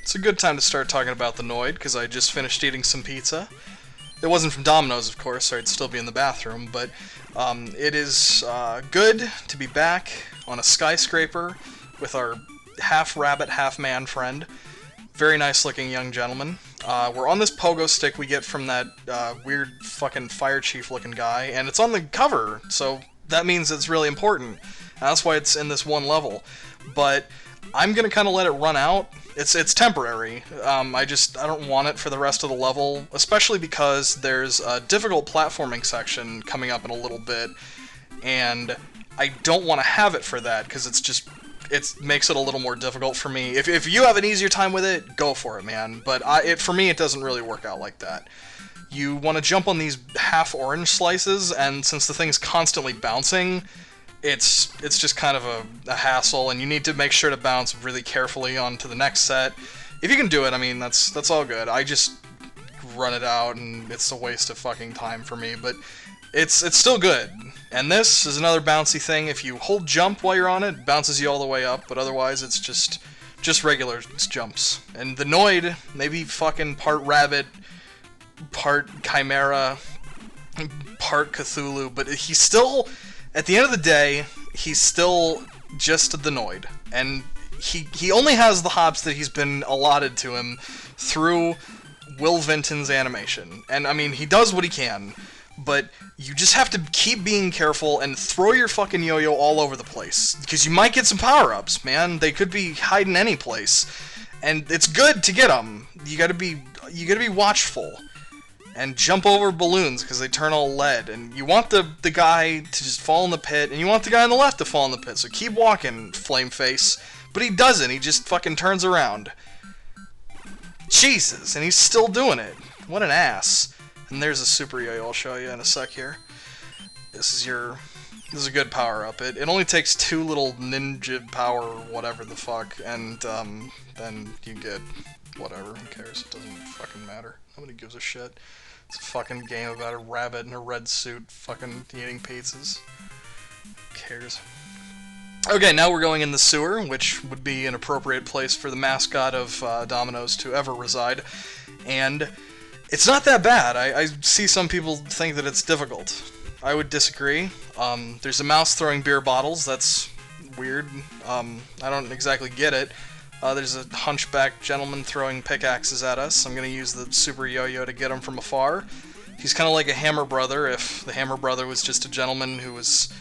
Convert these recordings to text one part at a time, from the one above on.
It's a good time to start talking about the Noid, because I just finished eating some pizza. It wasn't from Dominoes, of course, or I'd still be in the bathroom, but it is good to be back on a skyscraper with our half-rabbit, half-man friend. Very nice-looking young gentleman. We're on this pogo stick we get from that weird fucking fire chief-looking guy, and it's on the cover, so that means it's really important. And that's why it's in this one level. But I'm gonna kind of let it run out. It's temporary. I don't want it for the rest of the level, especially because there's a difficult platforming section coming up in a little bit, and I don't want to have it for that because it makes it a little more difficult for me. If you have an easier time with it, go for it, man. But for me, it doesn't really work out like that. You want to jump on these half orange slices, and since the thing's constantly bouncing, it's just kind of a hassle, and you need to make sure to bounce really carefully onto the next set. If you can do it, I mean, that's all good. I just run it out, and it's a waste of fucking time for me, but it's still good. And this is another bouncy thing. If you hold jump while you're on it, it bounces you all the way up, but otherwise it's just regular jumps. And the Noid, maybe fucking part rabbit, part chimera, part Cthulhu, but he's still... At the end of the day, he's still just the Noid, and he only has the hops that he's been allotted to him through Will Vinton's animation. And, I mean, he does what he can, but you just have to keep being careful and throw your fucking yo-yo all over the place, because you might get some power-ups, man. They could be hiding any place, and it's good to get them. You gotta be watchful. And jump over balloons, because they turn all lead. And you want the guy to just fall in the pit, and you want the guy on the left to fall in the pit. So keep walking, flame face. But he doesn't, he just fucking turns around. Jesus, and he's still doing it. What an ass. And there's a super yo-yo I'll show you in a sec here. This is a good power-up. It only takes 2 little ninja power, whatever the fuck, and then you get whatever, who cares, it doesn't fucking matter. Nobody gives a shit. It's a fucking game about a rabbit in a red suit fucking eating pizzas. Who cares? Okay, now we're going in the sewer, which would be an appropriate place for the mascot of Dominoes to ever reside. And it's not that bad. I see some people think that it's difficult. I would disagree. There's a mouse throwing beer bottles. That's weird. I don't exactly get it. There's a hunchback gentleman throwing pickaxes at us. I'm going to use the super yo-yo to get him from afar. He's kind of like a Hammer Brother if the Hammer Brother was just a gentleman who was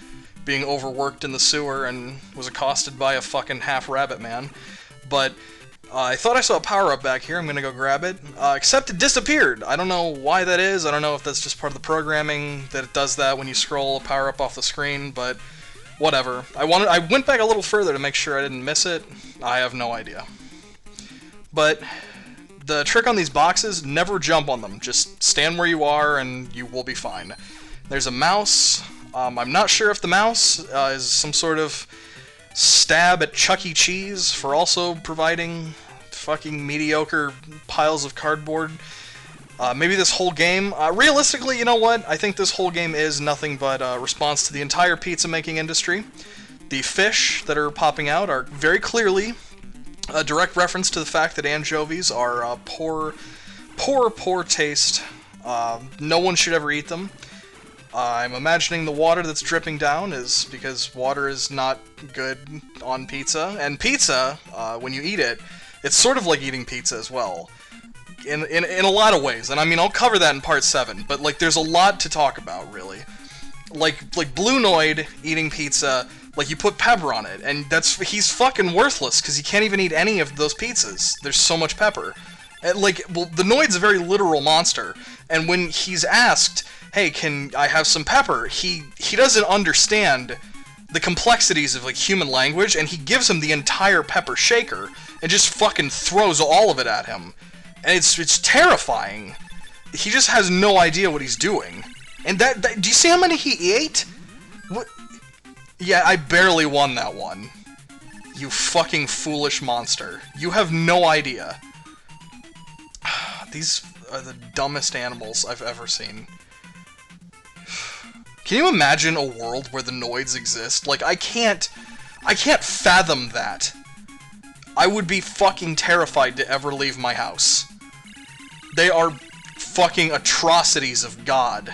being overworked in the sewer and was accosted by a fucking half-rabbit man. But I thought I saw a power-up back here. I'm going to go grab it. Except it disappeared. I don't know why that is. I don't know if that's just part of the programming that it does that when you scroll a power-up off the screen, but... whatever. I went back a little further to make sure I didn't miss it. I have no idea. But the trick on these boxes, never jump on them. Just stand where you are and you will be fine. There's a mouse. I'm not sure if the mouse is some sort of stab at Chuck E. Cheese for also providing fucking mediocre piles of cardboard. Maybe this whole game, realistically, you know what? I think this whole game is nothing but a response to the entire pizza-making industry. The fish that are popping out are very clearly a direct reference to the fact that anchovies are poor taste. No one should ever eat them. I'm imagining the water that's dripping down is because water is not good on pizza. And pizza, when you eat it, it's sort of like eating pizza as well. In a lot of ways, and I mean, I'll cover that in part 7, but, like, there's a lot to talk about, really. Like Blue Noid eating pizza, like, you put pepper on it, and he's fucking worthless, because he can't even eat any of those pizzas. There's so much pepper. And, like, well, the Noid's a very literal monster, and when he's asked, hey, can I have some pepper, he doesn't understand the complexities of, like, human language, and he gives him the entire pepper shaker, and just fucking throws all of it at him. And it's terrifying. He just has no idea what he's doing. And that do you see how many he ate? What? Yeah, I barely won that one. You fucking foolish monster. You have no idea. These are the dumbest animals I've ever seen. Can you imagine a world where the Noids exist? Like, I can't fathom that. I would be fucking terrified to ever leave my house. They are fucking atrocities of God.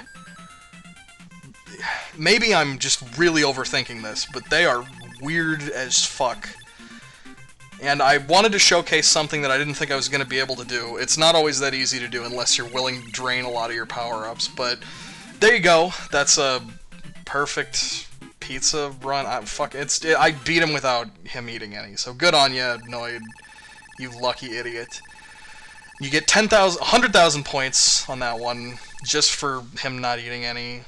Maybe I'm just really overthinking this, but they are weird as fuck. And I wanted to showcase something that I didn't think I was going to be able to do. It's not always that easy to do unless you're willing to drain a lot of your power-ups, but there you go. That's a perfect pizza run. I beat him without him eating any, so good on you, Noid, you lucky idiot. You get 100,000 points on that one, just for him not eating any,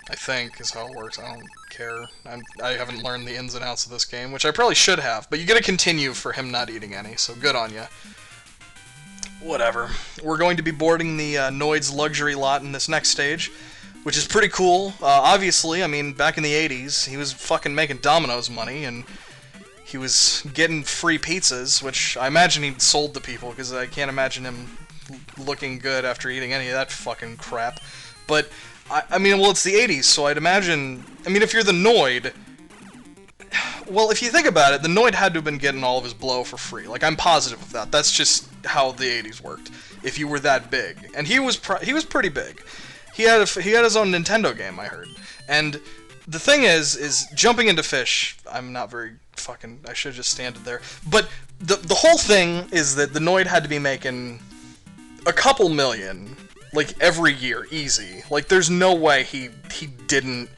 I think, is how it works. I don't care. I haven't learned the ins and outs of this game, which I probably should have, but you get to continue for him not eating any, so good on you. Whatever. We're going to be boarding the Noid's luxury lot in this next stage, which is pretty cool. Obviously, I mean, back in the 80s, he was fucking making Dominoes money, and he was getting free pizzas, which I imagine he sold to people, because I can't imagine him looking good after eating any of that fucking crap. But I mean, well, it's the 80s, so I'd imagine... I mean, if you're the Noid... Well, if you think about it, the Noid had to have been getting all of his blow for free. Like, I'm positive of that. That's just how the 80s worked. If you were that big. And he was pretty big. He had his own Nintendo game, I heard. And the thing is jumping into fish... I'm not very fucking... I should have just standed there. But the whole thing is that the Noid had to be making a couple million... like, every year, easy. Like, there's no way he didn't...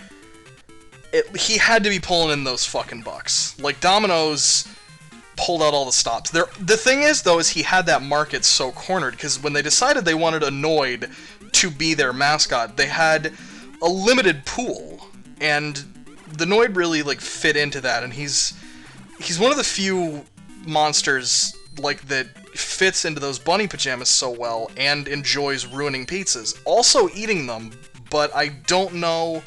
he had to be pulling in those fucking bucks. Like, Dominoes pulled out all the stops. The thing is, though, is he had that market so cornered, because when they decided they wanted a Noid to be their mascot, they had a limited pool. And the Noid really, like, fit into that, and he's one of the few monsters, like, that fits into those bunny pajamas so well and enjoys ruining pizzas. Also eating them, but I don't know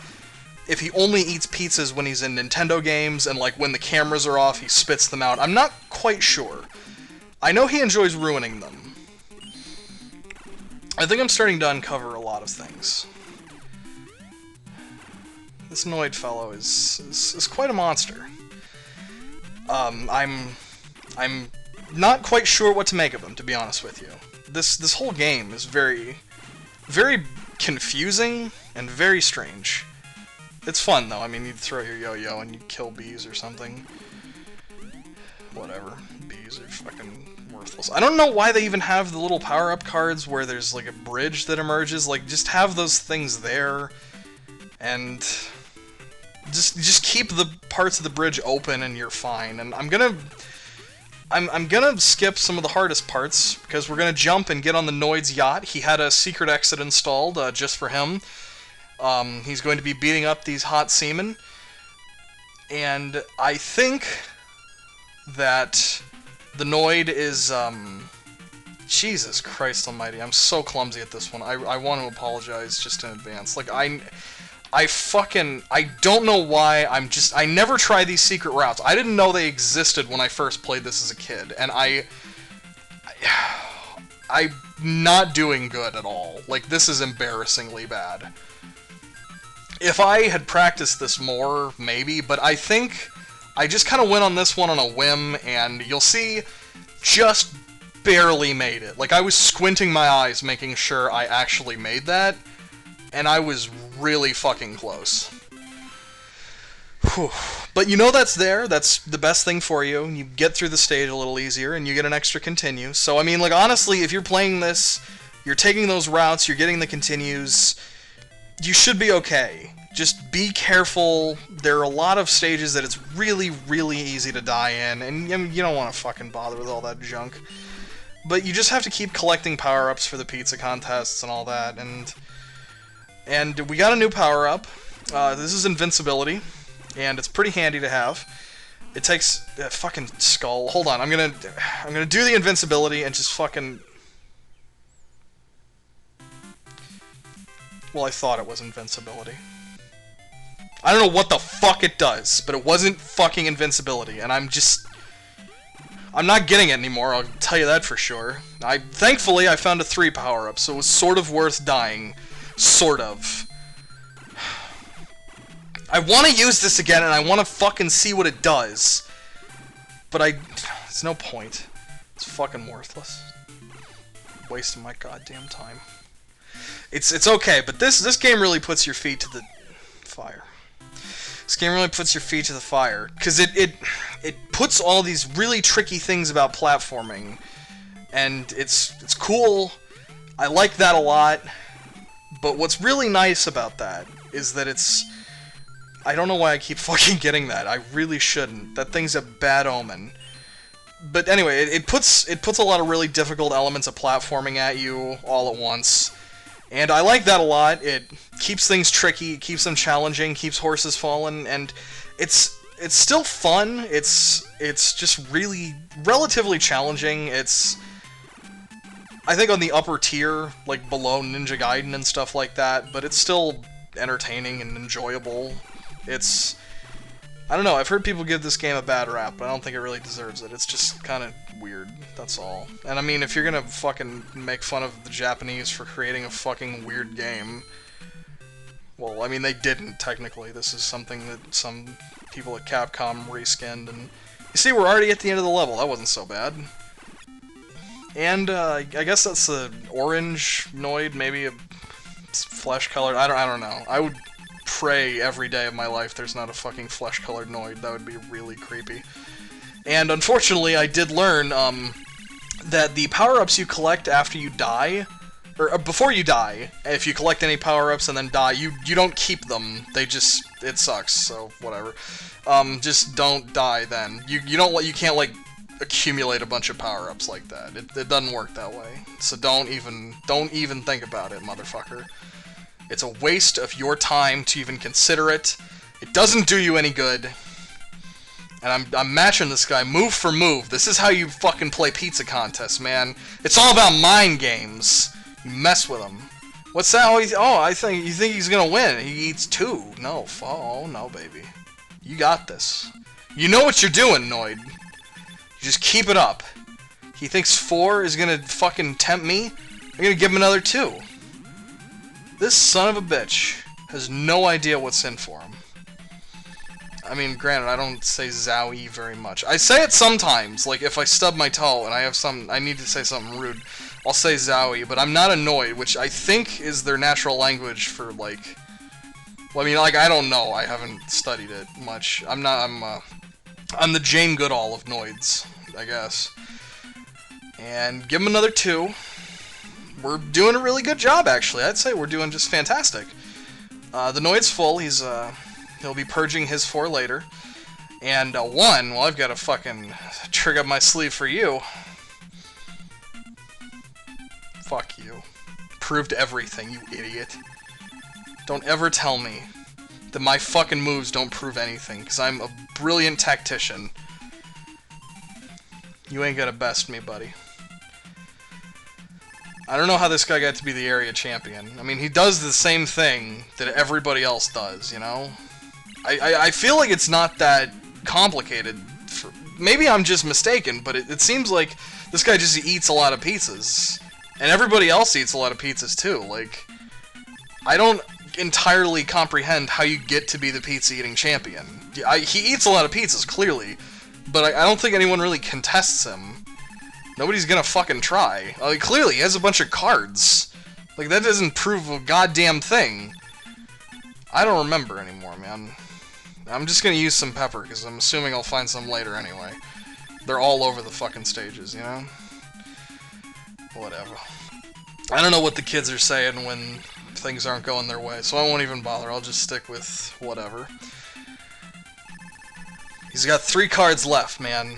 if he only eats pizzas when he's in Nintendo games and, like, when the cameras are off, he spits them out. I'm not quite sure. I know he enjoys ruining them. I think I'm starting to uncover a lot of things. This Noid fellow is quite a monster. I'm not quite sure what to make of him, to be honest with you. This whole game is very, very confusing and very strange. It's fun, though. I mean, you throw your yo-yo and you kill bees or something. Whatever. Bees are fucking worthless. I don't know why they even have the little power-up cards where there's, like, a bridge that emerges. Like, just have those things there, and just keep the parts of the bridge open and you're fine. And I'm gonna skip some of the hardest parts, because we're gonna jump and get on the Noid's yacht. He had a secret exit installed, just for him. He's going to be beating up these hot seamen. And I think that the Noid is, Jesus Christ almighty, I'm so clumsy at this one. I want to apologize just in advance. Like, I don't know why I never try these secret routes. I didn't know they existed when I first played this as a kid, and I'm not doing good at all. Like, this is embarrassingly bad. If I had practiced this more, maybe, but I think I just kind of went on this one on a whim, and you'll see, just barely made it. Like, I was squinting my eyes making sure I actually made that, and I was really fucking close. Whew. But you know that's there, that's the best thing for you, and you get through the stage a little easier, and you get an extra continue. So, I mean, like, honestly, if you're playing this, you're taking those routes, you're getting the continues, you should be okay. Just be careful. There are a lot of stages that it's really, really easy to die in, and you don't want to fucking bother with all that junk. But you just have to keep collecting power-ups for the pizza contests and all that, and we got a new power-up. This is invincibility, and it's pretty handy to have. It takes a fucking skull. Hold on, I'm gonna do the invincibility and just fucking... Well, I thought it was invincibility. I don't know what the fuck it does, but it wasn't fucking invincibility, and I'm not getting it anymore, I'll tell you that for sure. Thankfully, I found a 3 power-up, so it was sort of worth dying. Sort of. I want to use this again, and I want to fucking see what it does. But There's no point. It's fucking worthless. Wasting my goddamn time. It's okay, but this game really puts your feet to the fire. This game really puts your feet to the fire, because it puts all these really tricky things about platforming, and it's cool. I like that a lot, but what's really nice about that is that it's... I don't know why I keep fucking getting that. I really shouldn't. That thing's a bad omen. But anyway, it puts a lot of really difficult elements of platforming at you all at once. And I like that a lot. It keeps things tricky, keeps them challenging, keeps horses falling, and it's still fun. It's just really relatively challenging. It's, I think, on the upper tier, like below Ninja Gaiden and stuff like that, but it's still entertaining and enjoyable. It's, I don't know, I've heard people give this game a bad rap, but I don't think it really deserves it. It's just kind of weird, that's all. And I mean, if you're gonna fucking make fun of the Japanese for creating a fucking weird game, well, I mean, they didn't, technically. This is something that some people at Capcom reskinned, and you see, we're already at the end of the level. That wasn't so bad. And, I guess that's the orange Noid, maybe a flesh-colored, I don't know. I would pray every day of my life there's not a fucking flesh-colored Noid. That would be really creepy. And unfortunately, I did learn that the power-ups you collect after you die, or before you die, if you collect any power-ups and then die, you don't keep them. They just, it sucks, so whatever. Just don't die then. You can't, like, accumulate a bunch of power-ups like that. It doesn't work that way. So don't even think about it, motherfucker. It's a waste of your time to even consider it. It doesn't do you any good. And I'm matching this guy move for move. This is how you fucking play pizza contests, man. It's all about mind games. You mess with him. What's that? You think he's gonna win. He eats 2. No, oh no, baby. You got this. You know what you're doing, Noid. You just keep it up. He thinks 4 is gonna fucking tempt me. I'm gonna give him another 2. This son of a bitch has no idea what's in for him. I mean, granted, I don't say Zowie very much. I say it sometimes, like if I stub my toe and I need to say something rude, I'll say Zowie, but I'm not annoyed, which I think is their natural language for, like... Well, I mean, like, I don't know. I haven't studied it much. I'm the Jane Goodall of Noids, I guess. And give him another 2. We're doing a really good job, actually. I'd say we're doing just fantastic. The Noid's full. He'll be purging his 4 later. And 1, well, I've got a fucking trick up my sleeve for you. Fuck you. Proved everything, you idiot. Don't ever tell me that my fucking moves don't prove anything, because I'm a brilliant tactician. You ain't gonna best me, buddy. I don't know how this guy got to be the area champion. I mean, he does the same thing that everybody else does, you know? I feel like it's not that complicated. Maybe I'm just mistaken, but it seems like this guy just eats a lot of pizzas. And everybody else eats a lot of pizzas, too. Like, I don't entirely comprehend how you get to be the pizza-eating champion. He eats a lot of pizzas, clearly, but I don't think anyone really contests him. Nobody's gonna fucking try. Clearly, he has a bunch of cards. Like, that doesn't prove a goddamn thing. I don't remember anymore, man. I'm just gonna use some pepper, because I'm assuming I'll find some later anyway. They're all over the fucking stages, you know? Whatever. I don't know what the kids are saying when things aren't going their way, so I won't even bother. I'll just stick with whatever. He's got 3 cards left, man.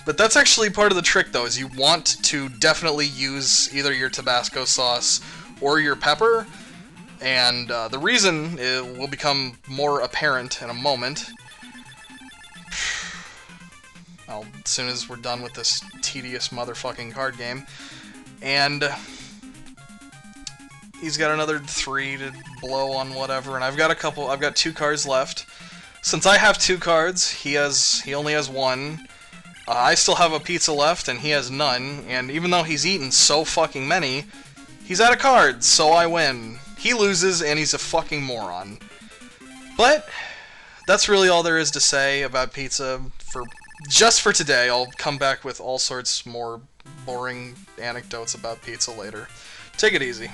But that's actually part of the trick, though, is you want to definitely use either your Tabasco sauce or your pepper, and the reason will become more apparent in a moment. Well, as soon as we're done with this tedious motherfucking card game. And he's got another 3 to blow on whatever, and I've got 2 cards left. Since I have 2 cards, he only has 1. I still have a pizza left, and he has none, and even though he's eaten so fucking many, he's out of cards, so I win. He loses, and he's a fucking moron. But that's really all there is to say about pizza for just for today. I'll come back with all sorts more boring anecdotes about pizza later. Take it easy.